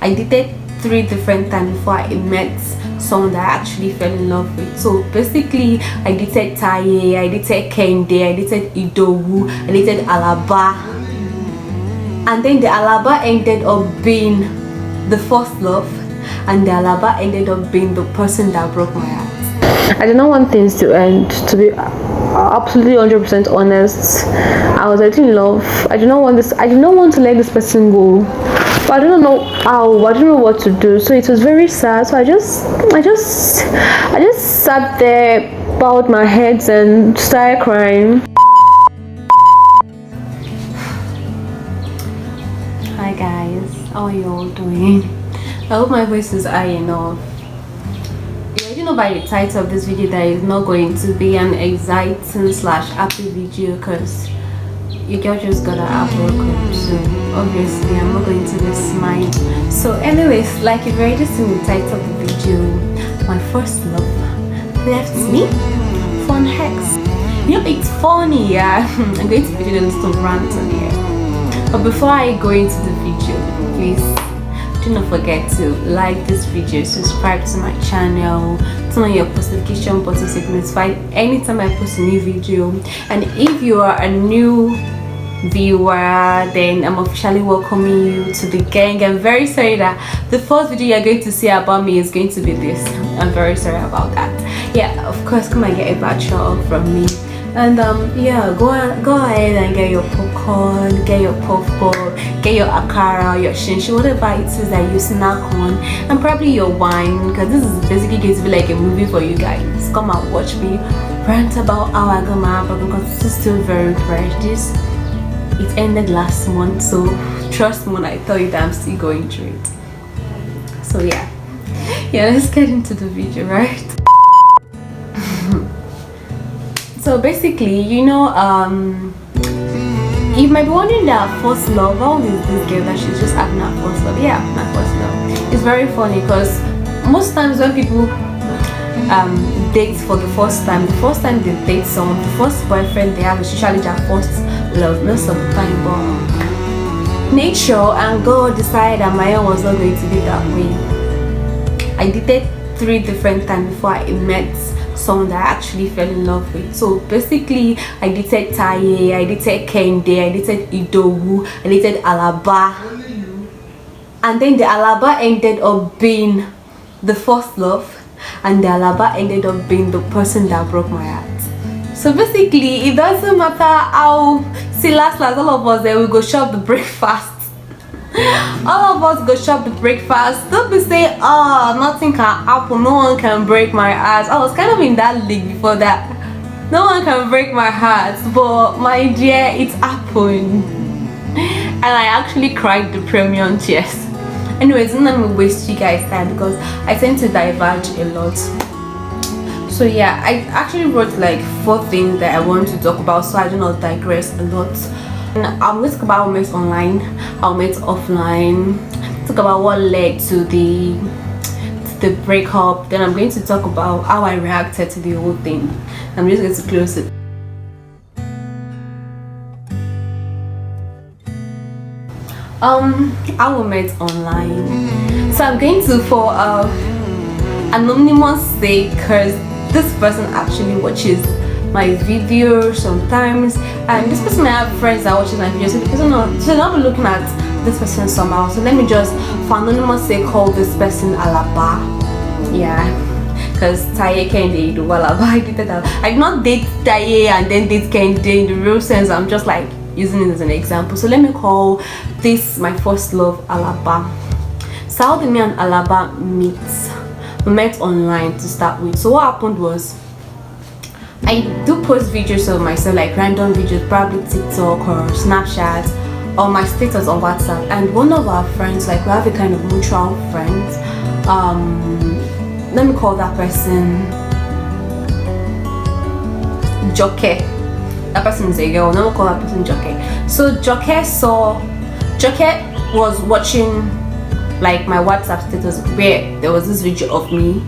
I dated 3 different times before I met someone that I actually fell in love with. So basically, I dated Taye, I dated Kende, I dated Idowu, I dated Alaba, and then the Alaba ended up being the first love, and the Alaba ended up being the person that broke my heart. I did not want things to end, to be absolutely 100% honest. I was already in love. I did not want to let this person go, but I don't know how. I don't know what to do. So it was very sad. So I just sat there, bowed my head, and started crying. Hi guys, how are you all doing? I hope my voice is high enough. You already know by the title of this video that it's not going to be an exciting / happy video, because your girl just got a breakup, so obviously I'm not going to be smiling. So anyways, like you've already seen the title of the video, my first love left me for an ex. You know, it's funny, yeah. I'm going to be doing a little rant on here, but before I go into the video, please do not forget to like this video, subscribe to my channel, turn on your post notification button so you can be notified anytime I post a new video. And if you are a new viewer, then I'm officially welcoming you to the gang. I'm very sorry that the first video you're going to see about me is going to be this. I'm very sorry about that. Yeah, of course, come and get a voucher from me. And yeah, go ahead and get your popcorn, get your puff-puff, get your akara, your shinshi, whatever it is that you snack on, and probably your wine, because this is basically going to be like a movie for you guys. Come and watch me rant about how I got my album, because this is still very fresh. It ended last month, so trust me when I tell you that I'm still going through it. So yeah, let's get into the video, right? So basically, you know, you might be wondering that first love, how old is this girl that she's just having her first love? Yeah, my first love. It's very funny because most times when people date for the first time they date someone, the first boyfriend they have is usually their first love, most of the time. But nature and God decided that my own was not going to be that way. I dated 3 different times before I met someone that I actually fell in love with. So basically, I dated Taye, I dated Kende, I dated Idowu, I dated Alaba, and then the Alaba ended up being the first love, and the Alaba ended up being the person that broke my heart. So basically, it doesn't matter how, see, last all of us there, we go shop the breakfast. All of us go shop the breakfast. Don't be saying, oh, nothing can happen, no one can break my heart. I was kind of in that league before that. No one can break my heart, but my dear, it's happened. And I actually cried the premium tears. Anyways, don't let me waste you guys' time because I tend to diverge a lot. So yeah, I actually wrote like 4 things that I want to talk about, so I do not digress a lot. And I'm going to talk about how I met online, how I met offline, talk about what led to the breakup. Then I'm going to talk about how I reacted to the whole thing. I'm just going to close it. How we met online. So I'm going to, for anonymous sake, because this person actually watches my videos sometimes, and this person may have friends that watches my videos, so the person should not be looking at this person somehow. So let me just, for anonymous sake, call this person Alaba. Yeah, because Taye Kende do Alaba. I did that. I did not date Taye and then date Kende in the real sense. I'm just like using it as an example. So let me call this my first love, Alaba. So how did me and Alaba meet? We met online to start with. So what happened was, I do post videos of myself, like random videos, probably TikTok or Snapchat, or my status on WhatsApp. And one of our friends, like we have a kind of mutual friend, let me call that person Joke. That person is a girl, let me call that person Joke. So Joke was watching like my WhatsApp status where there was this video of me.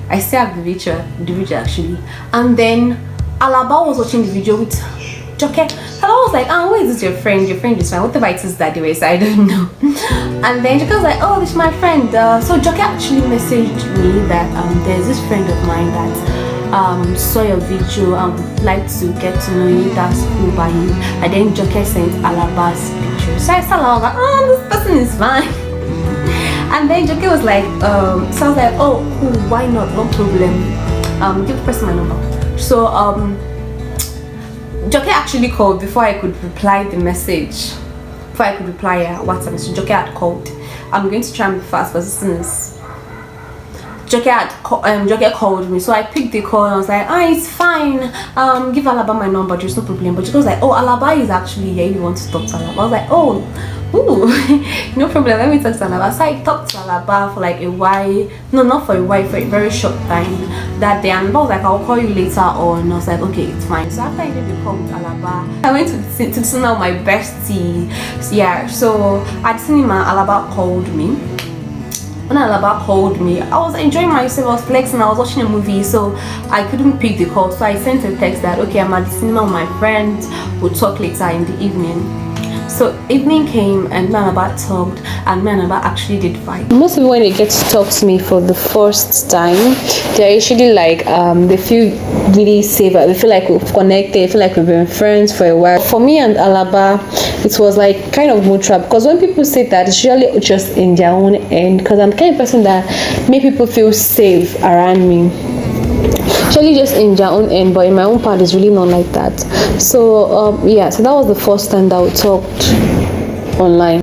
I still have the video actually, and then Alaba was watching the video with Joke. Hello, I was like, oh, where is this your friend? Your friend is fine. Whatever it is that they were, so I don't know. And then Joke was like, oh, this is my friend. So Joke actually messaged me that there's this friend of mine that saw your video and would like to get to know you. That's cool by you. And then Joke sent Alaba's picture. So I saw, I was like, oh, this person is fine. And then Joke was like, so I was like, oh, cool, why not? No problem. Give the person my number. So Joke actually called before I could reply the message. Before I could reply WhatsApp message, Joke had called. I'm going to try and be fast, but this Joke called me, so I picked the call and I was like, it's fine. Give Alaba my number, there's no problem. But Joke was like, oh, Alaba is actually here. You want to talk to Alaba? I was like, oh. Ooh, no problem, let me talk to Alaba. So I talked to Alaba for like a while. No, not for a while, for a very short time that day. And I was like, I'll call you later on. I was like, okay, it's fine. So after I did the call with Alaba, I went to see now my bestie. Yeah, so at cinema, Alaba called me. When Alaba called me, I was enjoying myself, I was flexing, I was watching a movie, so I couldn't pick the call. So I sent a text that, okay, I'm at the cinema with my friends, we'll talk later in the evening. So evening came and me and Alaba talked, and me and Alaba actually did fight. Most people when they get to talk to me for the first time, they're usually like they feel really safe, they feel like we've connected, they feel like we've been friends for a while. For me and Alaba, it was like kind of mutual, because when people say that, it's usually just in their own end, because I'm the kind of person that make people feel safe around me. Actually just in their own end, but in my own part it's really not like that. So yeah, so that was the first time that we talked online.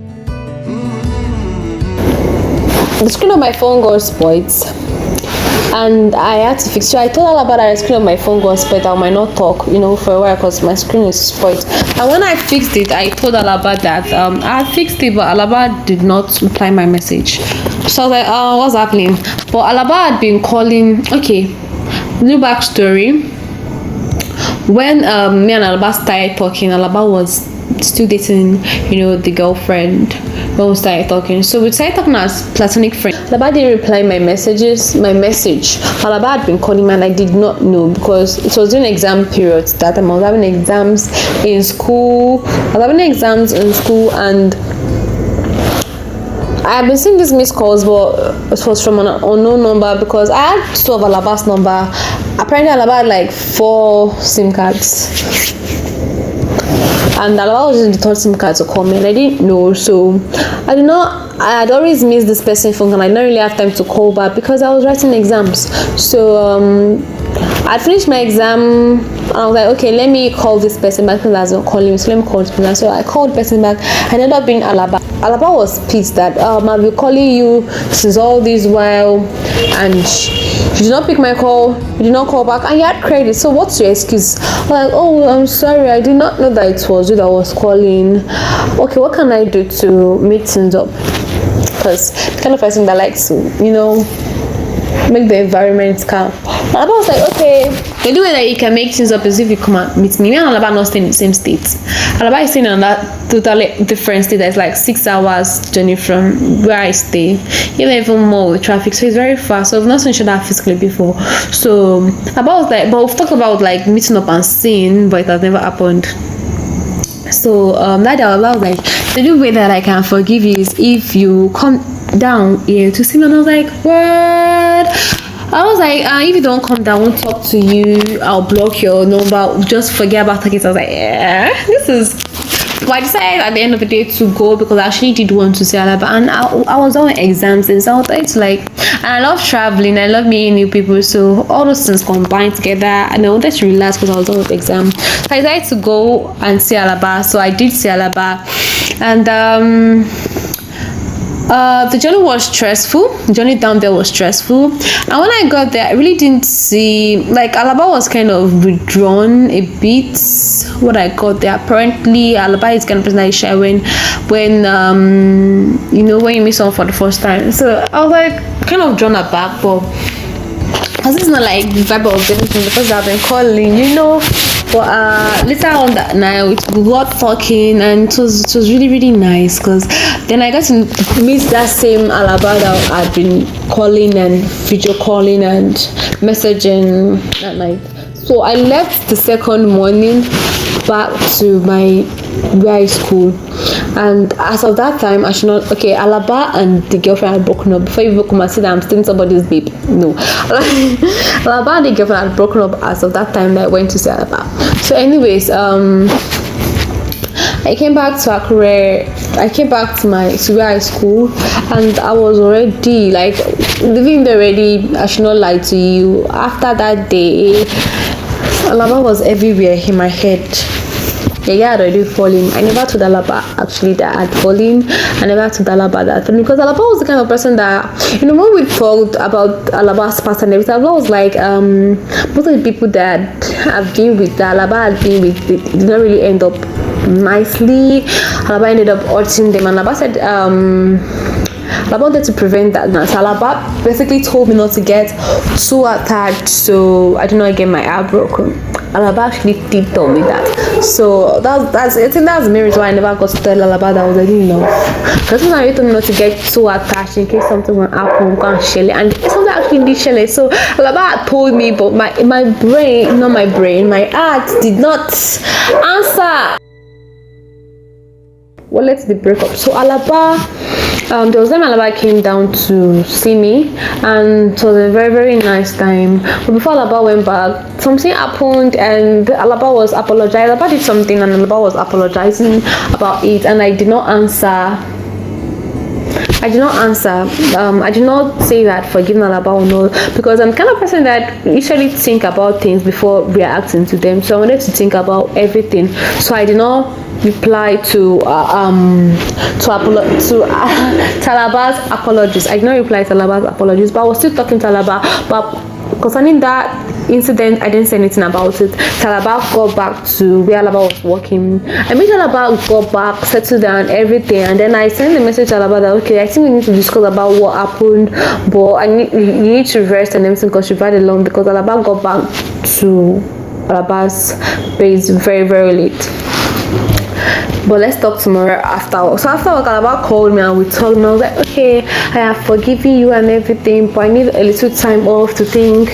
The screen of my phone got spoiled and I had to fix it. So I told Alaba that the screen of my phone got spoiled, I might not talk, for a while because my screen is spoiled. And when I fixed it, I told Alaba that I fixed it, but Alaba did not reply my message. So I was like, oh, what's happening? But Alaba had been calling. Okay, little backstory. When me and Alaba started talking, Alaba was still dating, the girlfriend when we started talking. So we started talking as platonic friends. Alaba didn't reply my message. Alaba had been calling me and I did not know, because it was during exam period that time. I was having exams in school. And I have been seeing these missed calls, but it was from an unknown number, because I had 2 of Alaba's number. Apparently Alaba had like 4 SIM cards, and Alaba was using the 3rd SIM card to call me, and I didn't know. So I had always missed this person's phone, and I didn't really have time to call back because I was writing exams. So I finished my exam and I was like, okay, let me call this person back, because I was calling me, so let me call this person. So I called the person back. I ended up being Alaba. Alaba was pissed that I've been calling you since all this while and you did not pick my call, you did not call back, and you had credit. So what's your excuse? I'm like, oh, I'm sorry, I did not know that it was you that was calling. Okay, what can I do to meet things up? Because the kind of person that likes to, make the environment calm. Alaba was like, okay, the only way that you can make things up is if you come and meet me. Me and Alaba are not staying in the same state. Alaba is staying in that totally different state. That's like 6 hours journey from where I stay, even more with traffic, so it's very far. So we've not seen each other physically before. So Alaba was like, but we've talked about like meeting up and seeing, but it has never happened. So that day Alaba was like, the only way that I can forgive you is if you come down here to see me. And I was like, what? I was like, if you don't come down, I won't talk to you, I'll block your number, just forget about it. I was like, yeah, this is. But I decided at the end of the day to go, because I actually did want to see Alaba, and I was on exams, and so I was and I love traveling, I love meeting new people, so all those things combined together, and I wanted to relax because I was done with exams. So I decided to go and see Alaba. So I did see Alaba, and the journey was stressful. The journey down there was stressful, and when I got there, I really didn't see, Alaba was kind of withdrawn a bit when I got there. Apparently Alaba is kind of person that is shy when when you meet someone for the first time. So I was like kind of drawn aback, but because it's not like the vibe of anything, because I've been calling, But later on that night we got talking, and it was really, really nice, because then I got to meet that same Alaba that I'd been calling and video calling and messaging that night. So I left the second morning back to my where I school. And as of that time, I should not, okay, Alaba and the girlfriend had broken up. Before you even come and say that I'm stealing somebody's babe, no. Alaba and the girlfriend had broken up as of that time that I went to see Alaba. So anyways, I came back to Akure. I came back to where I school, and I was already like living there already. I should not lie to you. After that day, Alaba was everywhere in my head. The guy had already fallen. I never told Alaba actually that I had fallen. I never told Alaba that because Alaba was the kind of person that, you know, when we talked about Alaba's past and everything, Alaba was like most of the people that I've been with, that Alaba had been with, they did not really end up nicely. Alaba ended up hurting them, and Alaba said Alaba wanted to prevent that. Now, so Alaba basically told me not to get too attached, so I did not get my heart broken. Alaba actually did tell me that. So that's I think that's the main reason why I never got to tell Alaba that I was already in love. Because when I told me not to get too attached in case something will happen, go and shell it. And something actually did shell it. So Alaba had told me, but my brain, not my brain, my heart did not answer. Well, let's the breakup. So Alaba, there was time Alaba came down to see me, and it was a very, very nice time. But before Alaba went back, something happened, and Alaba was apologizing. Alaba did something, and Alaba was apologizing about it, and I did not answer. I did not say that forgiving Alaba or no, because I'm the kind of person that usually think about things before reacting to them. So I wanted to think about everything. So I did not reply to Alaba's apologies. I did not reply to Alaba's apologies, but I was still talking to Alaba. But concerning that incident, I didn't say anything about it. Alaba got back to where Alaba was working. I made Alaba go back, settle down, everything, and then I sent a message to Alaba that okay, I think we need to discuss about what happened, but you need to rest and everything because you've had a long, because Alaba got back to Alaba's base very, very late. But let's talk tomorrow after work. So after work, Alaba called me and we talked, and I was like, okay, I have forgiven you and everything, but I need a little time off to think.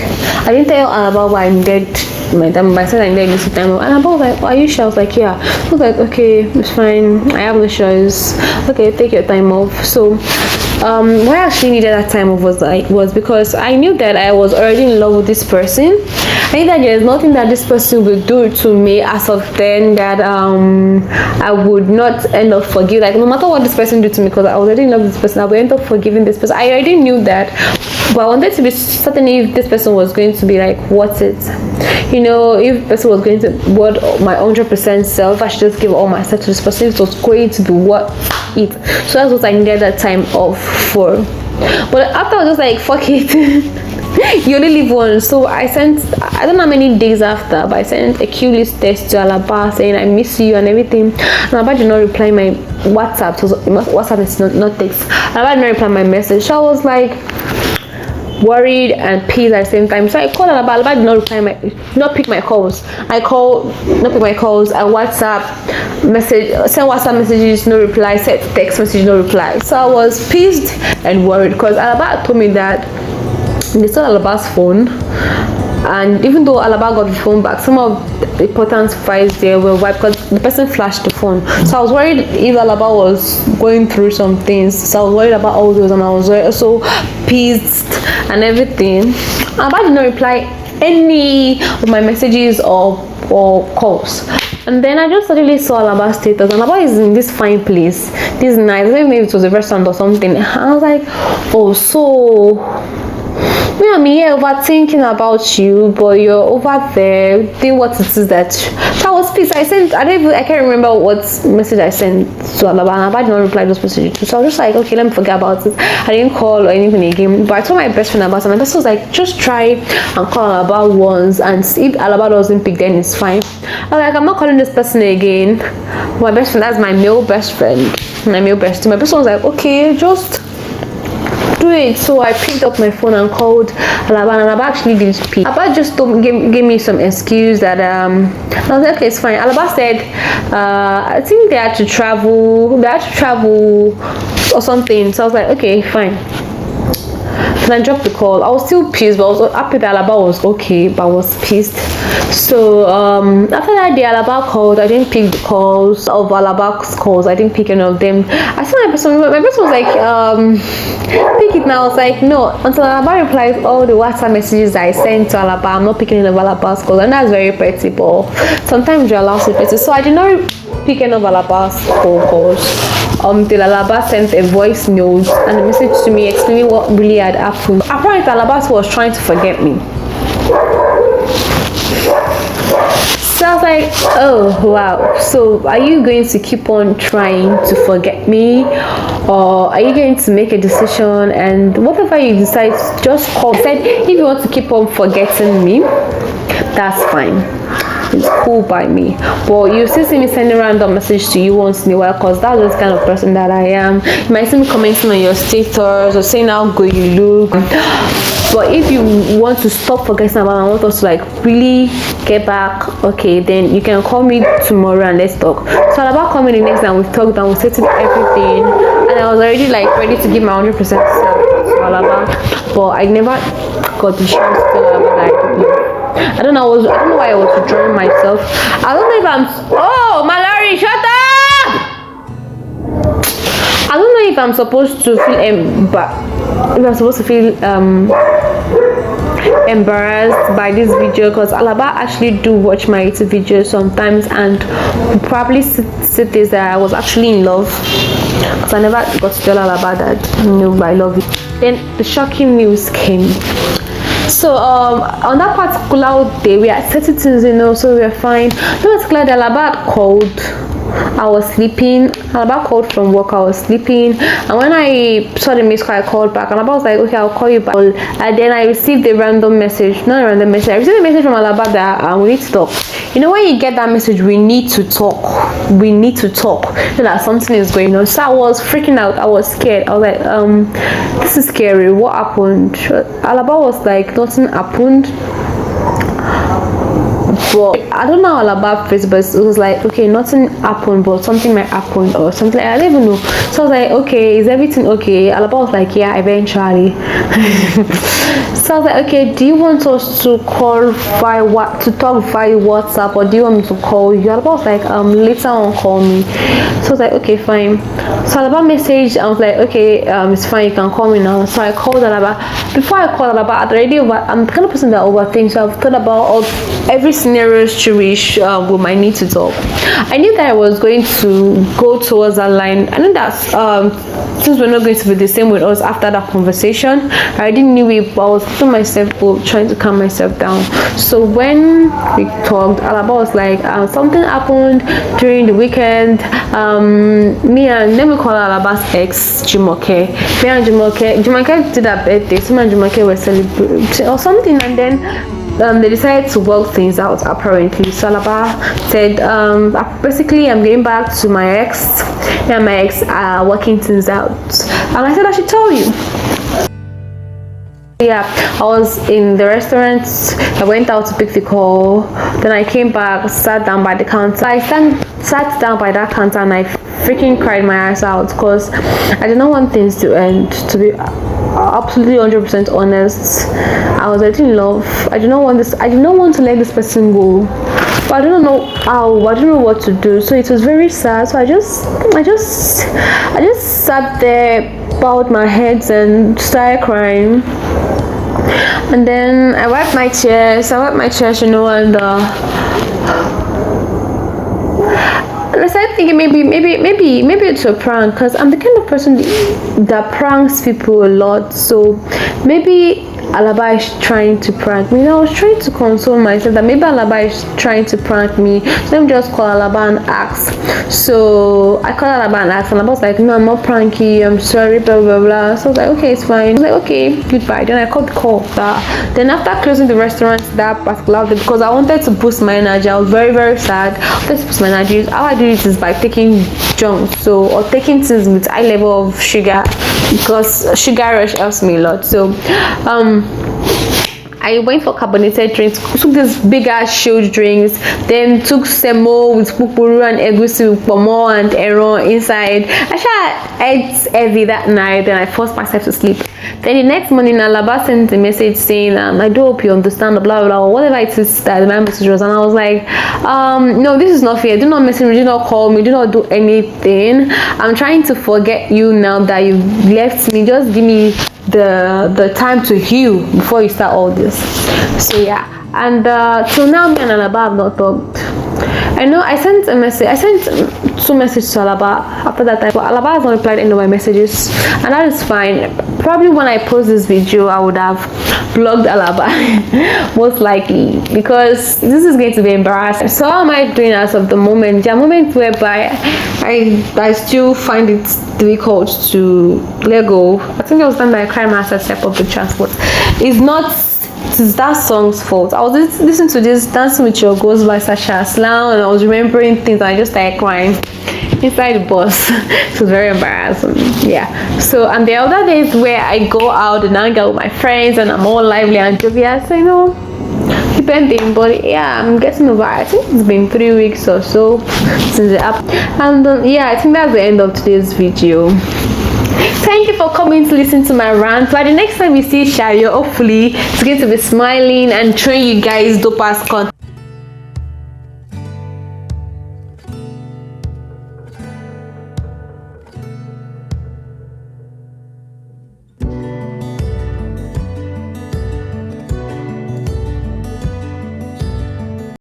I didn't tell Alaba why I needed my time. I said I needed a little time off, and Alaba was like, are you sure? I was like, yeah. I was like, okay, it's fine, I have no choice. Okay, take your time off. So why I actually needed that time off was because I knew that I was already in love with this person. I knew that there's nothing that this person will do to me as of then that I would not end up forgiving. Like no matter what this person did to me, because I was already in love with this person, I would end up forgiving this person. I already knew that, but I wanted to be certain if this person was going to be like worth it. You know, if this person was going to worth my 100% self, I should just give all myself to this person. If it was going to be worth it. So that's what I needed that time off for. But after I was just like, fuck it. You only live once. So I sent, I don't know how many days after, but I sent a cue list text to Alaba saying I miss you and everything. And Alaba did not reply my WhatsApp. So WhatsApp is not text. Alaba did not reply my message. So I was like worried and pissed at the same time. So I called Alaba. Alaba did not reply not pick my calls. I pick my calls. I WhatsApp message, send WhatsApp messages, no reply. Send text message, no reply. So I was pissed and worried because Alaba told me that they stole Alaba's phone, and even though Alaba got the phone back, some of the important files there were wiped because the person flashed the phone. So I was worried if Alaba was going through some things. So I was worried about all those, and I was also pissed and everything. Alaba did not reply any of my messages or calls. And then I just suddenly saw Alaba's status, and Alaba is in this fine place, this nice, I don't know if it was a restaurant or something. And I was like, oh, so I'm here overthinking about you, but you're over there doing what it is that I was pissed. I can't remember what message I sent to Alaba, and Alaba did not reply those messages. So I was just like, okay, let me forget about it. I didn't call or anything again, but I told my best friend about it. My best friend was like, just try and call Alaba once, and if Alaba doesn't pick, then it's fine. I was like, I'm not calling this person again. My best friend, that's my male best friend, my male bestie. My best friend was like, okay, just do it. So I picked up my phone and called Alaba, and Alaba actually didn't pick. Alaba just gave me some excuse that I was like, okay, it's fine. Alaba said I think they had to travel or something. So I was like, okay, fine. and I dropped the call. I was still pissed, but I was happy that Alaba was okay, but I was pissed. So after that day, Alaba called. I didn't pick the calls of Alaba's calls. I didn't pick any of them. I saw my person. My person was like, pick it now. I was like, no. Until Alaba replied all the WhatsApp messages I sent to Alaba, I'm not picking any of Alaba's calls, and that's very petty. But sometimes you're allowed to petty. So I did not pick any of Alaba's phone calls until Alaba sent a voice note and a message to me explaining what really had happened. Apparently, Alaba was trying to forget me. So I was like, oh wow, so are you going to keep on trying to forget me, or are you going to make a decision? And whatever you decide, just call. I said, if you want to keep on forgetting me, that's fine, it's cool by me, but you still see me sending random message to you once in a while, because that's the kind of person that I am. You might see me commenting on your status or saying how good you look. But if you want to stop forgetting about me, I want us to like really get back, okay, then you can call me tomorrow and let's talk. So Alaba called me the next day and we talked and we settled everything, and I was already like ready to give my 100% to Alaba, but I never got the chance to tell Alaba that I don't know. I don't know why I was withdrawing myself. I don't know if I'm Mallory, shut up! I don't know if I'm supposed to feel embarrassed by this video, because Alaba actually do watch my YouTube videos sometimes and probably said this that I was actually in love, because I never got to tell Alaba that I love you. Then the shocking news came. So on that particular day we had settled things, so we were fine. That particular day Alaba called. I was sleeping. Alaba called from work. I was sleeping, and when I saw the missed call, I called back. Alaba was like, okay, I'll call you back. And then I received a random message. Not a random message. I received a message from Alaba that we need to talk. When you get that message, we need to talk. We need to talk. So that something is going on. So I was freaking out. I was scared. I was like, this is scary. What happened? Alaba was like, nothing happened. But I don't know how Alaba phrase, but it was like, okay, nothing happened, but something might happen or something. I don't even know. So I was like, okay, is everything okay? Alaba was like, yeah, eventually. So I was like, okay, do you want us to call to talk via WhatsApp, or do you want me to call you? Alaba was like, later on call me. So I was like, okay, fine. So Alaba messaged. I was like, okay, it's fine, you can call me now. So I called Alaba. Before I called Alaba, I'm the kind of person that overthinks, so I've thought about every scenario which we might need to talk. I knew that I was going to go towards that line. I knew that since we're not going to be the same with us after that conversation, I didn't know it, but I was putting myself up, trying to calm myself down. So when we talked, Alaba was like, something happened during the weekend. Let me call Alaba's ex, Jumoke. Me and Jumoke did her birthday. So me and Jumoke were celebrating or something, and then they decided to work things out apparently. So Alaba said, basically I'm going back to my ex, and my ex are working things out. And I said, I should tell you. Yeah, I was in the restaurant. I went out to pick the call. Then I came back, sat down by the counter. I sat down by that counter and I freaking cried my eyes out, because I did not want things to end. To be absolutely 100% honest, I was already in love. I did not want to let this person go, but I don't know how. I don't know what to do. So it was very sad. So I just sat there, bowed my head and started crying. And then I wiped my tears, and I started thinking maybe it's a prank, because I'm the kind of person that pranks people a lot. So maybe Alaba is trying to prank me. I was trying to console myself that maybe Alaba is trying to prank me. So let me just call Alaba and ask. So I called Alaba and asked, and Alaba was like, no, I'm not pranky, I'm sorry, blah blah blah. So I was like, okay, it's fine. I was like, okay, goodbye. Then I called the call. Then after closing the restaurant that particular day, because I wanted to boost my energy, I was very very sad. I wanted to boost my energy. How I do it is by taking junk, or taking things with high level of sugar, because sugar rush helps me a lot. So I went for carbonated drinks, took these big ass shield drinks, then took semo with pupuru and egusi with pomo and ero inside. I ate heavy that night, and I forced myself to sleep. Then the next morning, Alaba sent a message saying, I do hope you understand, blah, blah, blah, whatever it is that my message was. And I was like, no, this is not fair. Do not message me, do not call me, do not do anything. I'm trying to forget you now that you've left me. Just give me the time to heal before you start all this. So yeah, and till now, me and Alaba have not talked. I know I sent a message. I sent 2 messages to Alaba after that time, but Alaba has not replied any of my messages, and that is fine. Probably when I post this video, I would have blocked Alaba, most likely, because this is going to be embarrassing. So how am I doing as of the moment? There are moments whereby I still find it difficult to let go. I think it was time that I cried myself step up the transport. It's that song's fault. I was listening to this Dancing with Your Ghost by Sasha Aslan, and I was remembering things, and I just started crying inside the bus. It was very embarrassing. Yeah. So, and the other days where I go out and hang out with my friends and I'm all lively and jovial, so depending, but yeah, I'm getting over it. I think it's been 3 weeks or so since the app. And yeah, I think that's the end of today's video. Thank you for coming to listen to my rant. By the next time we see Shayo, hopefully it's going to be smiling and showing you guys dope ass content.